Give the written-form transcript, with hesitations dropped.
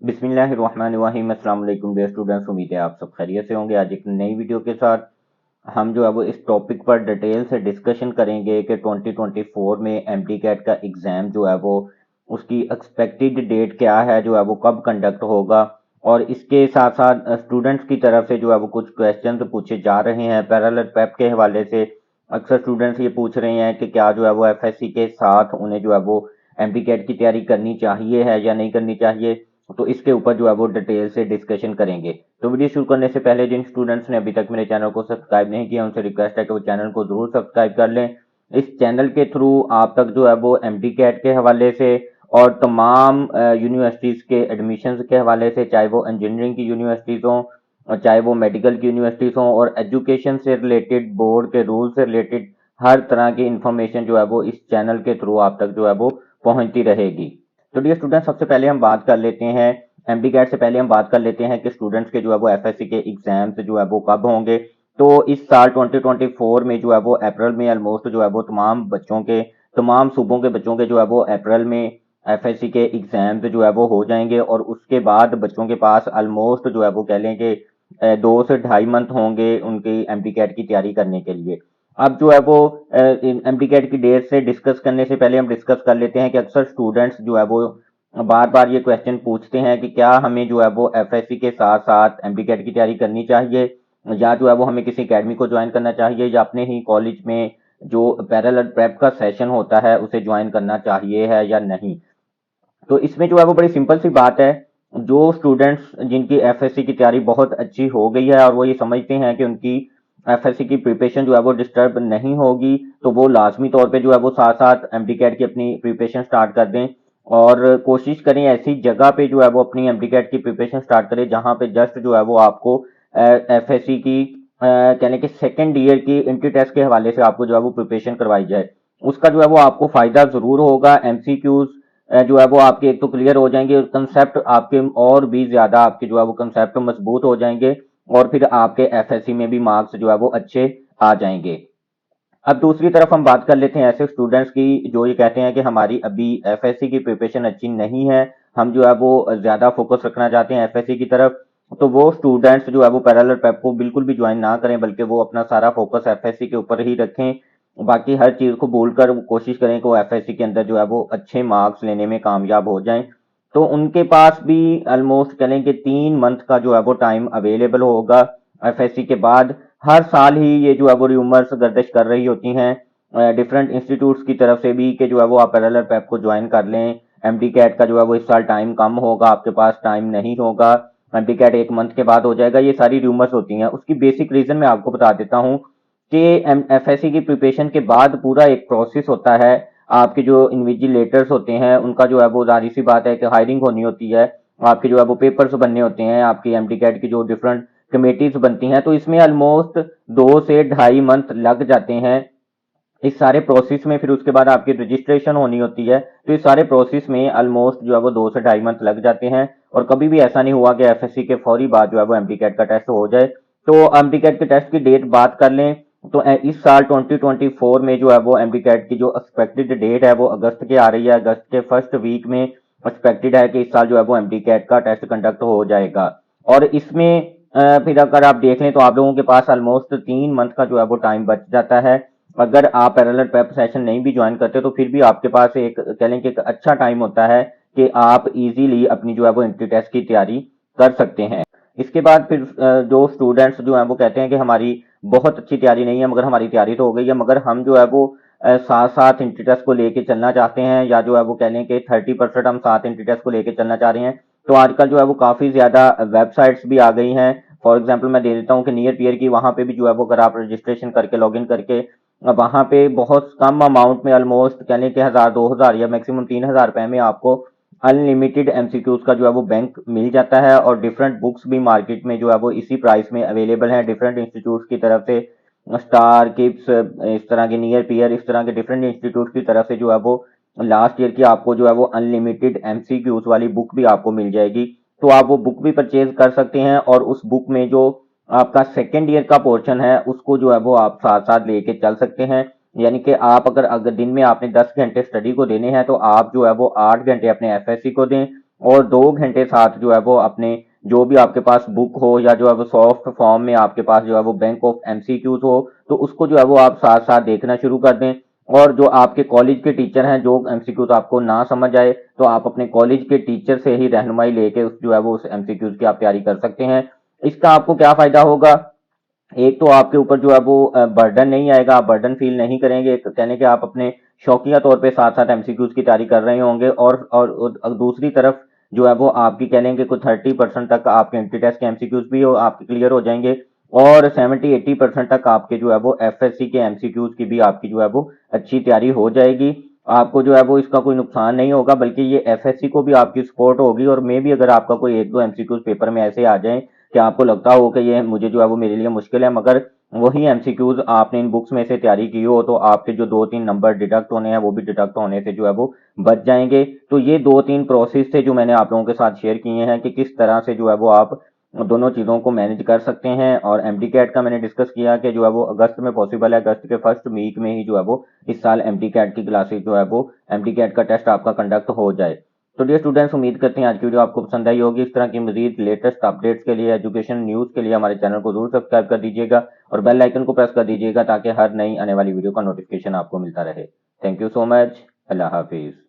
बिस्मिल्लाहिर्रहमानिर्रहीम। अस्सलाम वालेकुम डियर स्टूडेंट्स, उम्मीद है आप सब खैरियत से होंगे। आज एक नई वीडियो के साथ हम जो है वो इस टॉपिक पर डिटेल से डिस्कशन करेंगे कि 2024 में एमटी कैट का एग्ज़ाम जो है वो उसकी एक्सपेक्टेड डेट क्या है, जो है वो कब कंडक्ट होगा। और इसके साथ साथ स्टूडेंट्स की तरफ से जो है वो कुछ क्वेश्चन पूछे जा रहे हैं पैरेलल पैप के हवाले से। अक्सर स्टूडेंट्स ये पूछ रहे हैं कि क्या जो है वो एफएससी के साथ उन्हें जो है वो एमटी कैट की तैयारी करनी चाहिए है या नहीं करनी चाहिए। तो इसके ऊपर जो है वो डिटेल से डिस्कशन करेंगे। तो वीडियो शुरू करने से पहले जिन स्टूडेंट्स ने अभी तक मेरे चैनल को सब्सक्राइब नहीं किया उनसे रिक्वेस्ट है कि वो चैनल को जरूर सब्सक्राइब कर लें। इस चैनल के थ्रू आप तक जो है वो एमटी कैट के हवाले से और तमाम यूनिवर्सिटीज़ के एडमिशन्स के हवाले से, चाहे वो इंजीनियरिंग की यूनिवर्सिटीज़ हों और चाहे वो मेडिकल की यूनिवर्सिटीज़ हों, और एजुकेशन से रिलेटेड, बोर्ड के रूल से रिलेटेड हर तरह की इंफॉर्मेशन जो है वो इस चैनल के थ्रू आप तक जो है वो पहुंचती रहेगी। तो डियर स्टूडेंट, सबसे पहले हम बात कर लेते हैं एमडी कैट से पहले हम बात कर लेते हैं कि स्टूडेंट्स के जो है वो एफएससी के एग्जाम्स जो है वो कब होंगे। तो इस साल 2024 में जो है वो अप्रैल में ऑलमोस्ट जो है वो तमाम सूबों के बच्चों के जो है वो अप्रैल में एफएससी के एग्जाम्स जो है वो हो जाएंगे। और उसके बाद बच्चों के पास ऑलमोस्ट जो है वो कह लें कि 2 से ढाई मंथ होंगे उनकी एमडी कैट की तैयारी करने के लिए। अब जो है वो एमडी कैट की डेट से डिस्कस करने से पहले हम डिस्कस कर लेते हैं कि अक्सर स्टूडेंट्स जो है वो बार बार ये क्वेश्चन पूछते हैं कि क्या हमें जो है वो एफएससी के साथ साथ एमडी कैट की तैयारी करनी चाहिए, या जो है वो हमें किसी एकेडमी को ज्वाइन करना चाहिए, या अपने ही कॉलेज में जो पैरेलल प्रेप का सेशन होता है उसे ज्वाइन करना चाहिए है या नहीं। तो इसमें जो है वो बड़ी सिंपल सी बात है। जो स्टूडेंट्स जिनकी एफएससी की तैयारी बहुत अच्छी हो गई है और वो ये समझते हैं कि उनकी एफएससी की प्रिपरेशन जो है वो डिस्टर्ब नहीं होगी, तो वो लाजमी तौर पे जो है वो साथ साथ एमडी कैट की अपनी प्रिपरेशन स्टार्ट कर दें। और कोशिश करें ऐसी जगह पे जो है वो अपनी एमडी कैट की प्रिपरेशन स्टार्ट करें जहां पे जस्ट जो है वो आपको एफएससी की कहने के सेकेंड ईयर की एंट्री टेस्ट के हवाले से आपको जो है वो प्रिपरेशन करवाई जाए। उसका जो है वो आपको फायदा जरूर होगा। एमसीक्यूज जो है वो आपके एक तो क्लियर हो जाएंगे, कंसेप्ट आपके और भी ज्यादा आपके जो है वो कंसेप्ट मजबूत हो जाएंगे, और फिर आपके एफएससी में भी मार्क्स जो है वो अच्छे आ जाएंगे। अब दूसरी तरफ हम बात कर लेते हैं ऐसे स्टूडेंट्स की जो ये कहते हैं कि हमारी अभी एफएससी की प्रिपरेशन अच्छी नहीं है, हम जो है वो ज्यादा फोकस रखना चाहते हैं एफएससी की तरफ। तो वो स्टूडेंट्स जो है वो पैरेलल प्रेप को बिल्कुल भी ज्वाइन ना करें, बल्कि वो अपना सारा फोकस एफएससी के ऊपर ही रखें। बाकी हर चीज को भूलकर वो कोशिश करें कि वो एफएससी के अंदर जो है वो अच्छे मार्क्स लेने में कामयाब हो जाएं। तो उनके पास भी ऑलमोस्ट कहें कि 3 मंथ का जो है वो टाइम अवेलेबल होगा एफएससी के बाद। हर साल ही ये जो है वो रूमर्स गर्दिश कर रही होती हैं डिफरेंट इंस्टीट्यूट्स की तरफ से भी कि जो है वो आप पैरेलल पैप को ज्वाइन कर लें। एमडी कैट का जो है वो इस साल टाइम कम होगा, आपके पास टाइम नहीं होगा, एमडी कैट 1 मंथ के बाद हो जाएगा। ये सारी रूमर्स होती हैं। उसकी बेसिक रीजन मैं आपको बता देता हूँ कि एफएससी की प्रिपरेशन के बाद पूरा एक प्रोसेस होता है। आपके जो इन्विजिलेटर्स होते हैं उनका जो है वो जाहिर सी बात है कि हायरिंग होनी होती है, आपके जो है वो पेपर्स बनने होते हैं, आपकी एमडी कैट की जो डिफरेंट कमेटीज बनती हैं। तो इसमें ऑलमोस्ट 2 से ढाई मंथ लग जाते हैं इस सारे प्रोसेस में। फिर उसके बाद आपकी रजिस्ट्रेशन होनी होती है। तो इस सारे प्रोसेस में ऑलमोस्ट जो है वो 2 से ढाई मंथ लग जाते हैं। और कभी भी ऐसा नहीं हुआ कि एफएससी के फौरी बाद जो है वो एमडी कैट का टेस्ट हो जाए। तो एमडी कैट के टेस्ट की डेट बात कर लें तो इस साल 2024 में जो है वो एमडी कैट की जो एक्सपेक्टेड डेट है वो अगस्त की आ रही है। अगस्त के फर्स्ट वीक में एक्सपेक्टेड है कि इस साल जो है वो एमडी कैट का टेस्ट कंडक्ट हो जाएगा। और इसमें फिर अगर आप देख लें तो आप लोगों के पास ऑलमोस्ट 3 मंथ का जो है वो टाइम बच जाता है। अगर आप पैरेलल प्रेप सेशन नहीं भी ज्वाइन करते तो फिर भी आपके पास एक कह लें कि एक अच्छा टाइम होता है कि आप इजीली अपनी जो है वो एंट्री टेस्ट की तैयारी कर सकते हैं। इसके बाद फिर जो स्टूडेंट्स जो हैं वो कहते हैं कि हमारी बहुत अच्छी तैयारी नहीं है, मगर हमारी तैयारी तो हो गई है, मगर हम जो है वो साथ साथ एंट्री टेस्ट को लेके चलना चाहते हैं, या जो है वो कह लें कि 30% हम साथ एंट्री टेस्ट को लेके चलना चाह रहे हैं। तो आजकल जो है वो काफी ज्यादा वेबसाइट्स भी आ गई हैं। फॉर एग्जाम्पल मैं दे देता हूँ कि नियर पियर की, वहां पे भी जो है वो अगर आप रजिस्ट्रेशन करके लॉग इन करके वहां पे बहुत कम अमाउंट में ऑलमोस्ट कह लें कि 1000 2000 या मैक्सिमम 3000 रुपए में आपको अनलिमिटेड एमसीक्यूज का जो है वो बैंक मिल जाता है। और डिफरेंट बुक्स भी मार्केट में जो है वो इसी प्राइस में अवेलेबल हैं डिफरेंट इंस्टीट्यूट की तरफ से। स्टार किप्स, इस तरह के नियर पियर, इस तरह के डिफरेंट इंस्टीट्यूट की तरफ से जो है वो लास्ट ईयर की आपको जो है वो अनलिमिटेड एमसीक्यूज वाली बुक भी आपको मिल जाएगी। तो आप वो बुक भी परचेज कर सकते हैं, और उस बुक में जो आपका सेकेंड ईयर का पोर्शन है उसको जो है वो आप साथ साथ लेके चल सकते हैं। यानी कि आप अगर दिन में आपने 10 घंटे स्टडी को देने हैं तो आप जो है वो 8 घंटे अपने एफएससी को दें, और 2 घंटे साथ जो है वो अपने जो भी आपके पास बुक हो या जो है वो सॉफ्ट फॉर्म में आपके पास जो है वो बैंक ऑफ एमसीक्यूज हो, तो उसको जो है वो आप साथ साथ देखना शुरू कर दें। और जो आपके कॉलेज के टीचर हैं, जो एमसीक्यूज आपको ना समझ आए तो आप अपने कॉलेज के टीचर से ही रहनुमाई लेके उस जो है वो उस एमसीक्यूज की आप तैयारी कर सकते हैं। इसका आपको क्या फायदा होगा? एक तो आपके ऊपर जो है वो बर्डन नहीं आएगा, आप बर्डन फील नहीं करेंगे, एक कहने के आप अपने शौकिया तौर पे साथ साथ एमसीक्यूज की तैयारी कर रहे होंगे। और दूसरी तरफ जो है वो आपकी कह लेंगे कुछ 30% तक आपके एंट्री टेस्ट के एमसीक्यूज भी हो आपके क्लियर हो जाएंगे, और 70-80% तक आपके जो है वो एफएससी के एमसीक्यूज की भी आपकी जो है वो अच्छी तैयारी हो जाएगी। आपको जो है वो इसका कोई नुकसान नहीं होगा, बल्कि ये एफएससी को भी आपकी सपोर्ट होगी। और मे भी अगर आपका कोई एक दो एमसीक्यूज पेपर में ऐसे आ जाए कि आपको लगता हो कि ये मुझे जो है वो मेरे लिए मुश्किल है, मगर वही एमसीक्यूज आपने इन बुक्स में से तैयारी की हो, तो आपके जो 2-3 नंबर डिडक्ट होने हैं वो भी डिडक्ट होने से जो है वो बच जाएंगे। तो ये 2-3 प्रोसेस थे जो मैंने आप लोगों के साथ शेयर किए हैं कि किस तरह से जो है वो आप दोनों चीज़ों को मैनेज कर सकते हैं। और एमडी कैट का मैंने डिस्कस किया कि जो है वो अगस्त में पॉसिबल है, अगस्त के फर्स्ट वीक में ही जो है वो इस साल एमडी कैट की क्लासेस जो है वो एमडी कैट का टेस्ट आपका कंडक्ट हो जाए। तो डियर स्टूडेंट्स, उम्मीद करते हैं आज की वीडियो आपको पसंद आई होगी। इस तरह की मजीद लेटेस्ट अपडेट्स के लिए, एजुकेशन न्यूज़ के लिए हमारे चैनल को जरूर सब्सक्राइब कर दीजिएगा और बेल आइकन को प्रेस कर दीजिएगा ताकि हर नई आने वाली वीडियो का नोटिफिकेशन आपको मिलता रहे। Thank you so much. Allah हाफिज़।